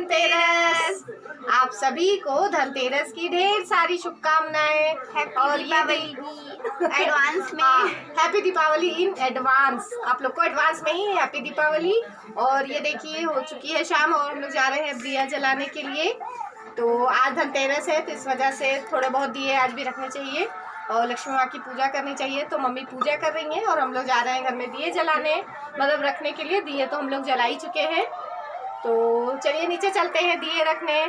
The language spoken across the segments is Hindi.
धनतेरस। आप सभी को धनतेरस की ढेर सारी शुभकामनाएं और दीपावली एडवांस में हैप्पी दीपावली इन एडवांस। आप लोग को एडवांस में ही हैप्पी दीपावली। और ये देखिए हो चुकी है शाम और हम लोग जा रहे हैं दिया जलाने के लिए। तो आज धनतेरस है तो इस वजह से थोड़े बहुत दिए आज भी रखने चाहिए और लक्ष्मी माँ की पूजा करनी चाहिए। तो मम्मी पूजा कर रही हैं और हम लोग जा रहे हैं घर में दिए जलाने, मतलब रखने के लिए। दिए तो हम लोग जला ही चुके हैं, तो चलिए नीचे चलते हैं दिए रखने।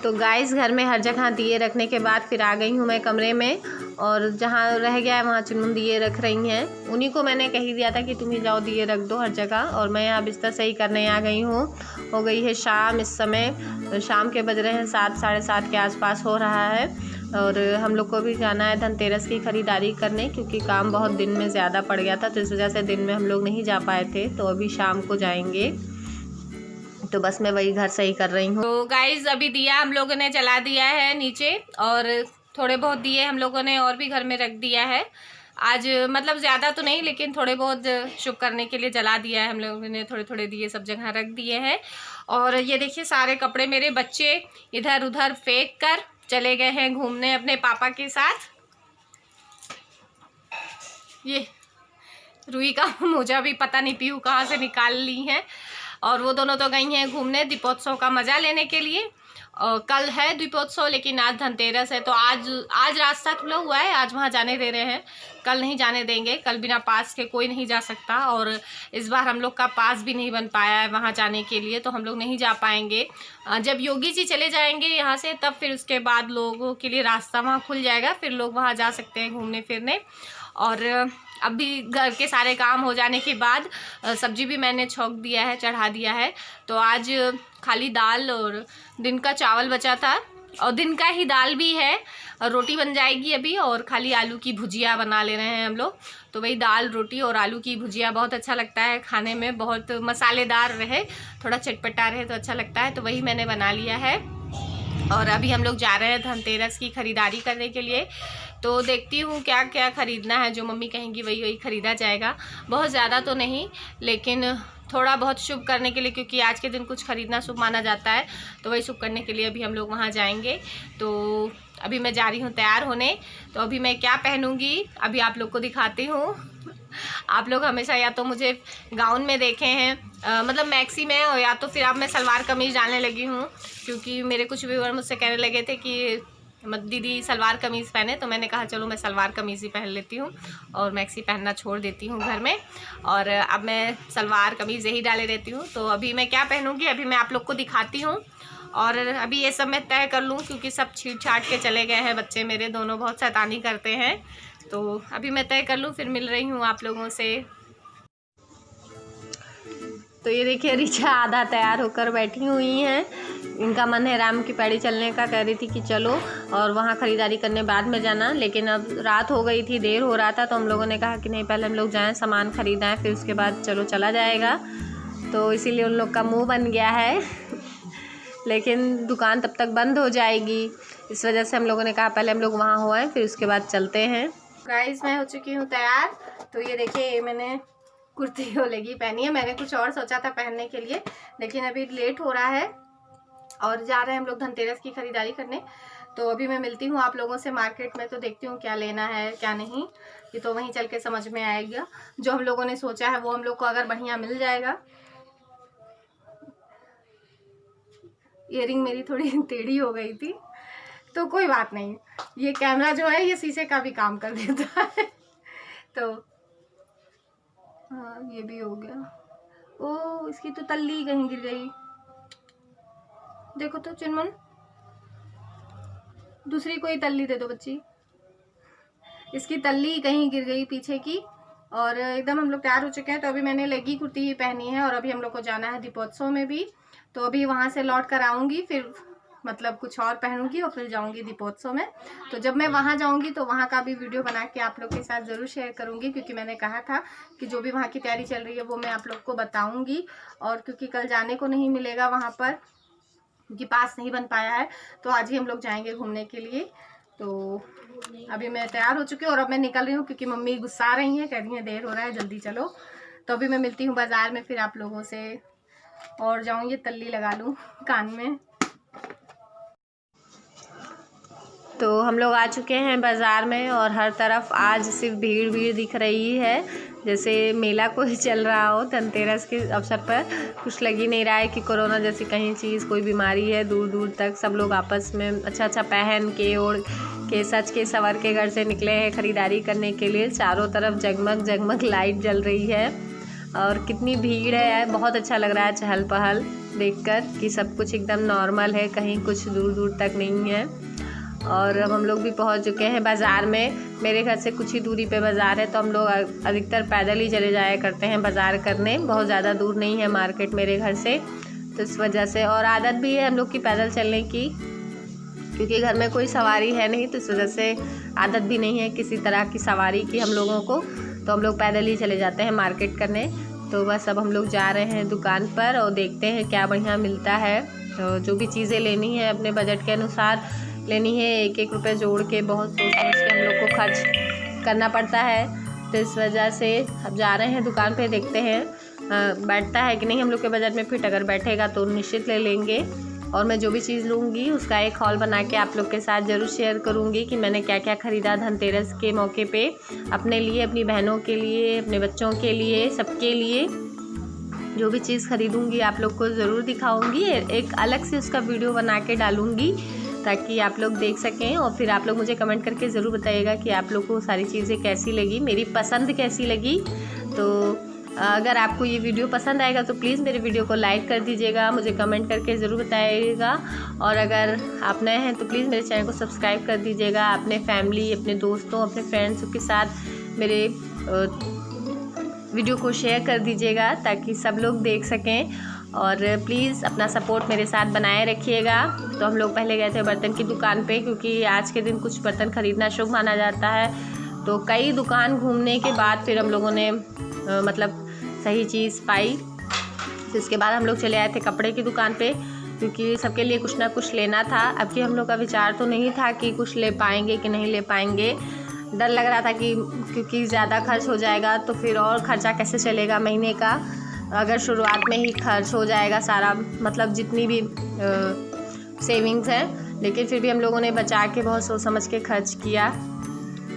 तो गाइस घर में हर जगह दिए रखने के बाद फिर आ गई हूँ मैं कमरे में, और जहाँ रह गया है वहाँ चुनमुन दिए रख रही हैं। उन्हीं को मैंने कही दिया था कि तुम ही जाओ दिए रख दो हर जगह, और मैं यहाँ बिस्तर सही करने आ गई हूँ। हो गई है शाम, इस समय शाम के बज रहे हैं 7 साढ़े 7 के आसपास हो रहा है। और हम लोग को भी जाना है धनतेरस की ख़रीदारी करने, क्योंकि काम बहुत दिन में ज़्यादा पड़ गया था तो इस वजह से दिन में हम लोग नहीं जा पाए थे, तो अभी शाम को जाएंगे। तो बस मैं वही घर सही कर रही हूँ। तो गाइज अभी दिया हम लोगों ने जला दिया है नीचे, और थोड़े बहुत दिए हम लोगों ने और भी घर में रख दिया है आज, मतलब ज़्यादा तो नहीं लेकिन थोड़े बहुत शुभ करने के लिए जला दिया है हम लोगों ने। थोड़े थोड़े दिए सब जगह रख दिए हैं। और ये देखिए सारे कपड़े मेरे बच्चे इधर उधर फेंक कर चले गए हैं घूमने अपने पापा के साथ। ये रुई का मोजा भी पता नहीं पीहू कहाँ से निकाल ली है, और वो दोनों तो गई हैं घूमने दीपोत्सव का मज़ा लेने के लिए। कल है दीपोत्सव लेकिन आज धनतेरस है, तो आज रास्ता खुला हुआ है, आज वहाँ जाने दे रहे हैं, कल नहीं जाने देंगे। कल बिना पास के कोई नहीं जा सकता, और इस बार हम लोग का पास भी नहीं बन पाया है वहाँ जाने के लिए, तो हम लोग नहीं जा पाएंगे। जब योगी जी चले जाएंगे यहाँ से तब फिर उसके बाद लोगों के लिए रास्ता वहाँ खुल जाएगा, फिर लोग वहाँ जा सकते हैं घूमने फिरने। और अभी घर के सारे काम हो जाने के बाद सब्जी भी मैंने छौंक दिया है, चढ़ा दिया है। तो आज खाली दाल और दिन का चावल बचा था, और दिन का ही दाल भी है, रोटी बन जाएगी अभी, और खाली आलू की भुजिया बना ले रहे हैं हम लोग। तो वही दाल रोटी और आलू की भुजिया बहुत अच्छा लगता है खाने में, बहुत मसालेदार रहे, थोड़ा चटपटा रहे तो अच्छा लगता है, तो वही मैंने बना लिया है। और अभी हम लोग जा रहे हैं धनतेरस की ख़रीदारी करने के लिए, तो देखती हूँ क्या क्या ख़रीदना है, जो मम्मी कहेंगी वही वही ख़रीदा जाएगा। बहुत ज़्यादा तो नहीं लेकिन थोड़ा बहुत शुभ करने के लिए, क्योंकि आज के दिन कुछ ख़रीदना शुभ माना जाता है, तो वही शुभ करने के लिए अभी हम लोग वहाँ जाएंगे। तो अभी मैं जा रही हूँ तैयार होने, तो अभी मैं क्या पहनूँगी अभी आप लोग को दिखाती हूँ। आप लोग हमेशा या तो मुझे गाउन में देखे हैं, मतलब मैक्सी में, और या तो फिर अब मैं सलवार कमीज़ डालने लगी हूँ, क्योंकि मेरे कुछ व्यूअर मुझसे कहने लगे थे कि मत दीदी सलवार कमीज़ पहने, तो मैंने कहा चलो मैं सलवार कमीज़ ही पहन लेती हूँ और मैक्सी पहनना छोड़ देती हूँ घर में, और अब मैं सलवार कमीज़ यही डाले रहती हूँ। तो अभी मैं क्या पहनूँगी अभी मैं आप लोग को दिखाती हूँ, और अभी ये सब मैं तय कर लूँ, क्योंकि सब छीट छाट के चले गए हैं बच्चे मेरे दोनों, बहुत शैतानी करते हैं। तो अभी मैं तय कर लूँ फिर मिल रही हूँ आप लोगों से। तो ये देखिए रिचा आधा तैयार होकर बैठी हुई हैं, इनका मन है राम की पैड़ी चलने का, कह रही थी कि चलो और वहाँ ख़रीदारी करने बाद में जाना, लेकिन अब रात हो गई थी, देर हो रहा था, तो हम लोगों ने कहा कि नहीं पहले हम लोग जाएं सामान ख़रीदाएँ फिर उसके बाद चलो चला जाएगा। तो इसीलिए उन लोग का मुँह बन गया है लेकिन दुकान तब तक बंद हो जाएगी, इस वजह से हम लोगों ने कहा पहले हम लोग वहाँ हो आए फिर उसके बाद चलते हैं। गाइस मैं हो चुकी हूँ तैयार। तो ये देखिए मैंने कुर्ती हो लगी पहनी है, मैंने कुछ और सोचा था पहनने के लिए, लेकिन अभी लेट हो रहा है और जा रहे हैं हम लोग धनतेरस की ख़रीदारी करने। तो अभी मैं मिलती हूँ आप लोगों से मार्केट में, तो देखती हूँ क्या लेना है क्या नहीं, ये तो वहीं चल के समझ में आएगा। जो हम लोगों ने सोचा है वो हम लोग को अगर बढ़िया मिल जाएगा। ईयरिंग मेरी थोड़ी टेढ़ी हो गई थी, तो कोई बात नहीं, ये कैमरा जो है ये शीशे का भी काम कर देता है। तो हाँ ये भी हो गया। ओ इसकी तो तल्ली कहीं गिर गई। देखो तो चुनमुन, दूसरी कोई तल्ली दे दो बच्ची। इसकी तल्ली कहीं गिर गई पीछे की। और एकदम हम लोग तैयार हो चुके हैं। तो अभी मैंने लेगी कुर्ती ही पहनी है और अभी हम लोग को जाना है दीपोत्सव में भी। तो अभी वहाँ से लौट कर आऊँगी, फिर मतलब कुछ और पहनूंगी और फिर जाऊंगी दीपोत्सव में। तो जब मैं वहाँ जाऊंगी तो वहाँ का भी वीडियो बना के आप लोग के साथ ज़रूर शेयर करूंगी, क्योंकि मैंने कहा था कि जो भी वहाँ की तैयारी चल रही है वो मैं आप लोग को बताऊंगी। और क्योंकि कल जाने को नहीं मिलेगा वहाँ पर, क्योंकि पास नहीं बन पाया है, तो आज ही हम लोग जाएंगे घूमने के लिए। तो अभी मैं तैयार हो चुकी हूँ और अब मैं निकल रही हूँ, क्योंकि मम्मी गुस्सा रही हैं, कह रही हैं देर हो रहा है जल्दी चलो। तो अभी मैं मिलती हूँ बाज़ार में फिर आप लोगों से, और जाऊँ ये तल्ली लगा लूँ कान में। तो हम लोग आ चुके हैं बाज़ार में और हर तरफ आज सिर्फ भीड़ भीड़ दिख रही है, जैसे मेला कोई चल रहा हो। धनतेरस के अवसर पर कुछ लग ही नहीं रहा है कि कोरोना जैसी कहीं चीज़, कोई बीमारी है। दूर दूर तक सब लोग आपस में अच्छा अच्छा पहन के ओढ़ के सच के सवर के घर से निकले हैं ख़रीदारी करने के लिए। चारों तरफ जगमग जगमग लाइट जल रही है और कितनी भीड़ है। बहुत अच्छा लग रहा है चहल पहल देखकर कि सब कुछ एकदम नॉर्मल है, कहीं कुछ दूर दूर तक नहीं है। और अब हम लोग भी पहुंच चुके हैं बाज़ार में। मेरे घर से कुछ ही दूरी पे बाज़ार है, तो हम लोग अधिकतर पैदल ही चले जाया करते हैं बाज़ार करने। बहुत ज़्यादा दूर नहीं है मार्केट मेरे घर से, तो इस वजह से, और आदत भी है हम लोग की पैदल चलने की, क्योंकि घर में कोई सवारी है नहीं, तो इस वजह से आदत भी नहीं है किसी तरह की सवारी की हम लोगों को। तो हम लोग पैदल ही चले जाते हैं मार्केट करने। तो बस अब हम लोग जा रहे हैं दुकान पर और देखते हैं क्या बढ़िया मिलता है। तो जो भी चीज़ें लेनी है अपने बजट के अनुसार लेनी है, एक एक रुपये जोड़ के बहुत सोच समझ के हम लोग को खर्च करना पड़ता है। तो इस वजह से अब जा रहे हैं दुकान पे, देखते हैं बैठता है कि नहीं हम लोग के बजट में फिट। अगर बैठेगा तो निश्चित ले लेंगे। और मैं जो भी चीज़ लूँगी उसका एक हॉल बना के आप लोग के साथ ज़रूर शेयर करूँगी कि मैंने क्या क्या ख़रीदा धनतेरस के मौके पे, अपने लिए, अपनी बहनों के लिए, अपने बच्चों के लिए, सबके लिए। जो भी चीज़ ख़रीदूँगी आप लोग को ज़रूर दिखाऊँगी, एक अलग से उसका वीडियो बना के डालूँगी ताकि आप लोग देख सकें। और फिर आप लोग मुझे कमेंट करके ज़रूर बताइएगा कि आप लोग को सारी चीज़ें कैसी लगी, मेरी पसंद कैसी लगी। तो अगर आपको ये वीडियो पसंद आएगा तो प्लीज़ मेरे वीडियो को लाइक कर दीजिएगा, मुझे कमेंट करके ज़रूर बताइएगा। और अगर आप नए हैं तो प्लीज़ मेरे चैनल को सब्सक्राइब कर दीजिएगा। अपने फैमिली, अपने दोस्तों, अपने फ्रेंड्स के साथ मेरे वीडियो को शेयर कर दीजिएगा ताकि सब लोग देख सकें। और प्लीज़ अपना सपोर्ट मेरे साथ बनाए रखिएगा। तो हम लोग पहले गए थे बर्तन की दुकान पे, क्योंकि आज के दिन कुछ बर्तन ख़रीदना शुभ माना जाता है। तो कई दुकान घूमने के बाद फिर हम लोगों ने मतलब सही चीज़ पाई। तो इसके बाद हम लोग चले आए थे कपड़े की दुकान पे, क्योंकि सबके लिए कुछ ना कुछ लेना था। अब कि हम लोग का विचार तो नहीं था कि कुछ ले पाएंगे कि नहीं ले पाएंगे। डर लग रहा था कि क्योंकि ज़्यादा खर्च हो जाएगा तो फिर और ख़र्चा कैसे चलेगा महीने का, अगर शुरुआत में ही खर्च हो जाएगा सारा, मतलब जितनी भी सेविंग्स है। लेकिन फिर भी हम लोगों ने बचा के बहुत सोच समझ के खर्च किया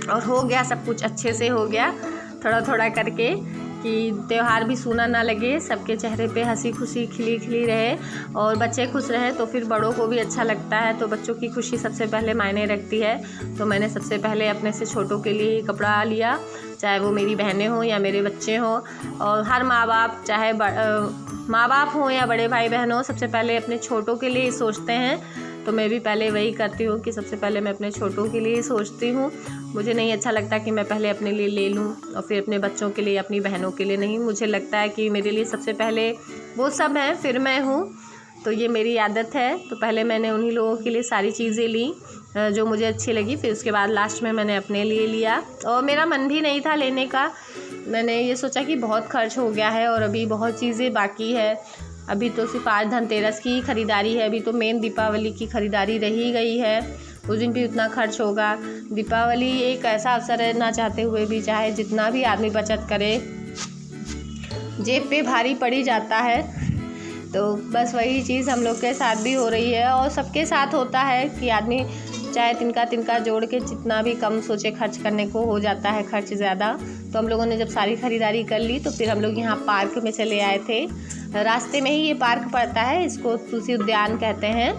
और हो गया, सब कुछ अच्छे से हो गया, थोड़ा थोड़ा करके, कि त्यौहार भी सूना ना लगे, सबके चेहरे पे हंसी खुशी खिली खिली रहे और बच्चे खुश रहें तो फिर बड़ों को भी अच्छा लगता है। तो बच्चों की खुशी सबसे पहले मायने रखती है। तो मैंने सबसे पहले अपने से छोटों के लिए कपड़ा लिया, चाहे वो मेरी बहनें हों या मेरे बच्चे हों। और हर माँ बाप, चाहे माँ बाप हों या बड़े भाई बहन हों, सबसे पहले अपने छोटों के लिए ही सोचते हैं। तो मैं भी पहले वही करती हूँ कि सबसे पहले मैं अपने छोटों के लिए सोचती हूँ। मुझे नहीं अच्छा लगता कि मैं पहले अपने लिए ले लूँ और फिर अपने बच्चों के लिए, अपनी बहनों के लिए नहीं। मुझे लगता है कि मेरे लिए सबसे पहले वो सब हैं, फिर मैं हूँ। तो ये मेरी आदत है। तो पहले मैंने उन्हीं लोगों के लिए सारी चीज़ें ली जो मुझे अच्छी लगी, फिर उसके बाद लास्ट में मैंने अपने लिए लिया। और मेरा मन भी नहीं था लेने का, मैंने ये सोचा कि बहुत खर्च हो गया है और अभी बहुत चीज़ें बाकी है। अभी तो सिर्फ आज धनतेरस की ख़रीदारी है, अभी तो मेन दीपावली की ख़रीदारी रही गई है, उस दिन भी उतना खर्च होगा। दीपावली एक ऐसा अवसर है, ना चाहते हुए भी, चाहे जितना भी आदमी बचत करे, जेब पे भारी पड़ी जाता है। तो बस वही चीज़ हम लोग के साथ भी हो रही है और सबके साथ होता है कि आदमी चाहे तिनका तिनका जोड़ के जितना भी कम सोचे खर्च करने को, हो जाता है खर्च ज़्यादा। तो हम लोगों ने जब सारी ख़रीदारी कर ली तो फिर हम लोग यहाँ पार्क में चले आए थे। रास्ते में ही ये पार्क पड़ता है, इसको तुलसी उद्यान कहते हैं,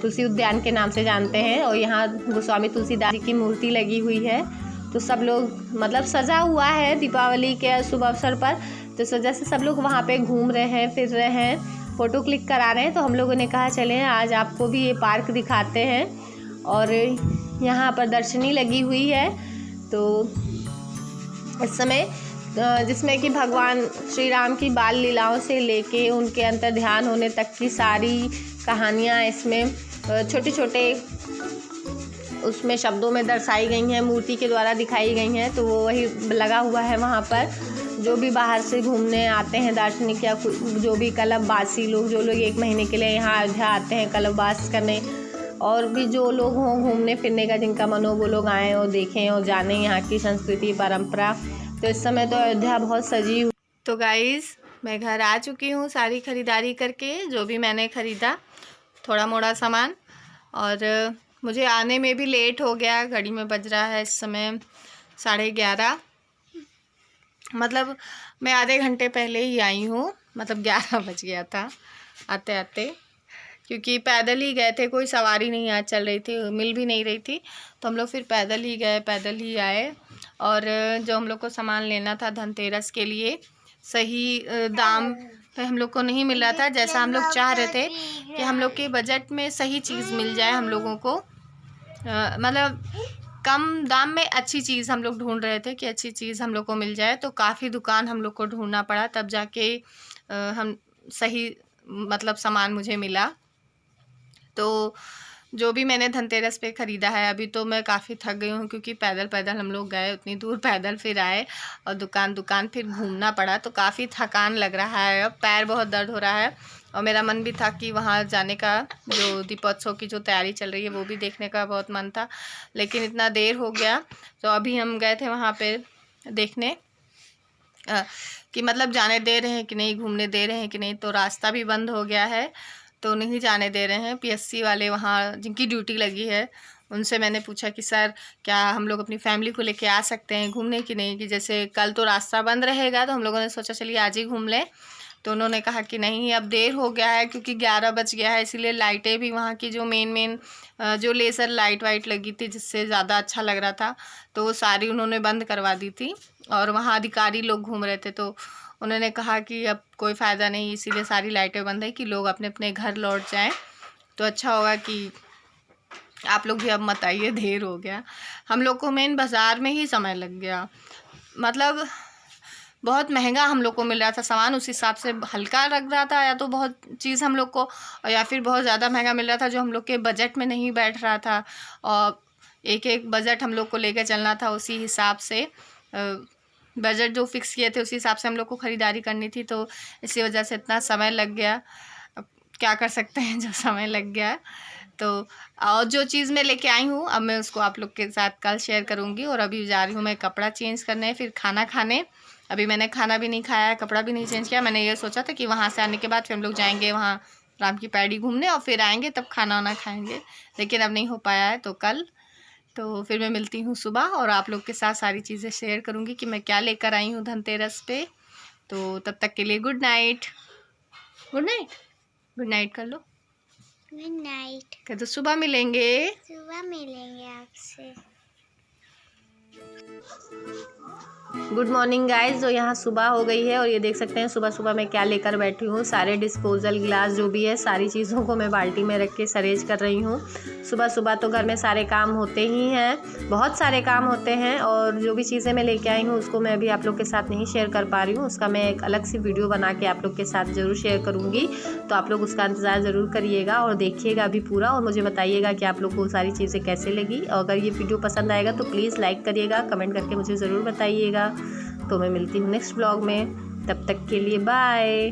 तुलसी उद्यान के नाम से जानते हैं। और यहाँ गोस्वामी तुलसीदास जी की मूर्ति लगी हुई है। तो सब लोग मतलब सजा हुआ है दीपावली के शुभ अवसर पर, तो इस वजह से सब लोग वहाँ पे घूम रहे हैं, फिर रहे हैं, फ़ोटो क्लिक करा रहे हैं। तो हम लोगों ने कहा चलें आज आपको भी ये पार्क दिखाते हैं। और यहाँ प्रदर्शनी लगी हुई है तो इस समय जिसमें कि भगवान श्री राम की बाल लीलाओं से लेके उनके अंतर ध्यान होने तक की सारी कहानियाँ इसमें छोटे छोटे उसमें शब्दों में दर्शाई गई हैं, मूर्ति के द्वारा दिखाई गई हैं। तो वो वही लगा हुआ है वहाँ पर। जो भी बाहर से घूमने आते हैं दार्शनिक या जो भी कल्पवासी लोग, जो लोग 1 महीने के लिए यहाँ अयोध्या आते हैं कल्पवास करने, और भी जो लोग हों घूमने फिरने का जिनका मन हो, वो लोग आएँ और देखें और जानें यहाँ की संस्कृति परंपरा। तो इस समय तो अयोध्या बहुत सजी हुई। तो गाइज़ मैं घर आ चुकी हूँ सारी ख़रीदारी करके, जो भी मैंने ख़रीदा थोड़ा मोड़ा सामान। और मुझे आने में भी लेट हो गया, घड़ी में बज रहा है इस समय 11:30। मतलब मैं आधे घंटे पहले ही आई हूँ, मतलब 11 बज गया था आते आते, क्योंकि पैदल ही गए थे, कोई सवारी नहीं आज चल रही थी, मिल भी नहीं रही थी। तो हम लोग फिर पैदल ही गए, पैदल ही आए। और जो हम लोग को सामान लेना था धनतेरस के लिए, सही दाम पे हम लोग को नहीं मिल रहा था, जैसा हम लोग चाह रहे थे कि हम लोग के बजट में सही चीज़ मिल जाए हम लोगों को। मतलब कम दाम में अच्छी चीज़ हम लोग ढूंढ रहे थे कि अच्छी चीज़ हम लोग को मिल जाए। तो काफ़ी दुकान हम लोग को ढूंढना पड़ा, तब जाके हम सही मतलब सामान मुझे मिला। तो जो भी मैंने धनतेरस पे ख़रीदा है, अभी तो मैं काफ़ी थक गई हूँ, क्योंकि पैदल पैदल हम लोग गए, उतनी दूर पैदल फिर आए और दुकान दुकान फिर घूमना पड़ा। तो काफ़ी थकान लग रहा है, अब पैर बहुत दर्द हो रहा है। और मेरा मन भी था कि वहाँ जाने का, जो दीपोत्सव की जो तैयारी चल रही है वो भी देखने का बहुत मन था, लेकिन इतना देर हो गया। तो अभी हम गए थे वहाँ पे देखने कि मतलब जाने दे रहे हैं कि नहीं, घूमने दे रहे हैं कि नहीं। तो रास्ता भी बंद हो गया है, तो नहीं जाने दे रहे हैं। पीएससी वाले वहाँ जिनकी ड्यूटी लगी है, उनसे मैंने पूछा कि सर क्या हम लोग अपनी फैमिली को लेके आ सकते हैं घूमने कि नहीं, कि जैसे कल तो रास्ता बंद रहेगा। तो हम लोगों ने सोचा चलिए आज ही घूम लें। तो उन्होंने कहा कि नहीं, अब देर हो गया है, क्योंकि 11 बज गया है, इसीलिए लाइटें भी वहाँ की जो मेन जो लेज़र लाइट वाइट लगी थी जिससे ज़्यादा अच्छा लग रहा था, तो वो सारी उन्होंने बंद करवा दी थी। और वहाँ अधिकारी लोग घूम रहे थे, तो उन्होंने कहा कि अब कोई फ़ायदा नहीं, इसीलिए सारी लाइटें बंद है कि लोग अपने अपने घर लौट जाएं। तो अच्छा होगा कि आप लोग भी अब मत आइए, देर हो गया। हम लोग को मेन बाज़ार में ही समय लग गया, मतलब बहुत महंगा हम लोग को मिल रहा था सामान, उस हिसाब से हल्का लग रहा था, या तो बहुत चीज़ हम लोग को, या फिर बहुत ज़्यादा महंगा मिल रहा था जो हम लोग के बजट में नहीं बैठ रहा था। और एक एक बजट हम लोग को लेकर चलना था, उसी हिसाब से बजट जो फिक्स किए थे उसी हिसाब से हम लोग को ख़रीदारी करनी थी। तो इसी वजह से इतना समय लग गया। अब क्या कर सकते हैं, जो समय लग गया। तो और जो चीज़ मैं लेके आई हूँ अब मैं उसको आप लोग के साथ कल शेयर करूँगी। और अभी जा रही हूँ मैं कपड़ा चेंज करने, फिर खाना खाने। अभी मैंने खाना भी नहीं खाया है, कपड़ा भी नहीं चेंज किया। मैंने ये सोचा था कि वहाँ से आने के बाद फिर हम लोग जाएंगे वहाँ राम की पैड़ी घूमने, और फिर आएंगे तब खाना वाना खाएंगे, लेकिन अब नहीं हो पाया है। तो कल तो फिर मैं मिलती हूँ सुबह, और आप लोग के साथ सारी चीज़ें शेयर करूँगी कि मैं क्या लेकर आई हूँ धनतेरस पे। तो तब तक के लिए good night. Good night, good night कर लो। Good night. क्या तो सुबह मिलेंगे, सुबह मिलेंगे आपसे। Good morning guys. तो यहाँ सुबह हो गई है, और ये देख सकते हैं सुबह सुबह मैं क्या लेकर बैठी हूँ। सारे डिस्पोजल गिलास जो भी है सारी चीज़ों को मैं बाल्टी में रख के सरेज कर रही हूँ। सुबह सुबह तो घर में सारे काम होते ही हैं, बहुत सारे काम होते हैं। और जो भी चीज़ें मैं लेके आई हूँ उसको मैं अभी आप लोग के साथ नहीं शेयर कर पा रही हूँ, उसका मैं एक अलग सी वीडियो बना के आप लोग के साथ ज़रूर शेयर करूँगी। तो आप लोग उसका इंतज़ार ज़रूर करिएगा और देखिएगा अभी पूरा, और मुझे बताइएगा कि आप लोग को सारी चीज़ें कैसे लगी। और अगर ये वीडियो पसंद आएगा तो प्लीज़ लाइक करिएगा, कमेंट करके मुझे ज़रूर बताइएगा। तो मैं मिलती हूँ नेक्स्ट व्लॉग में, तब तक के लिए बाय।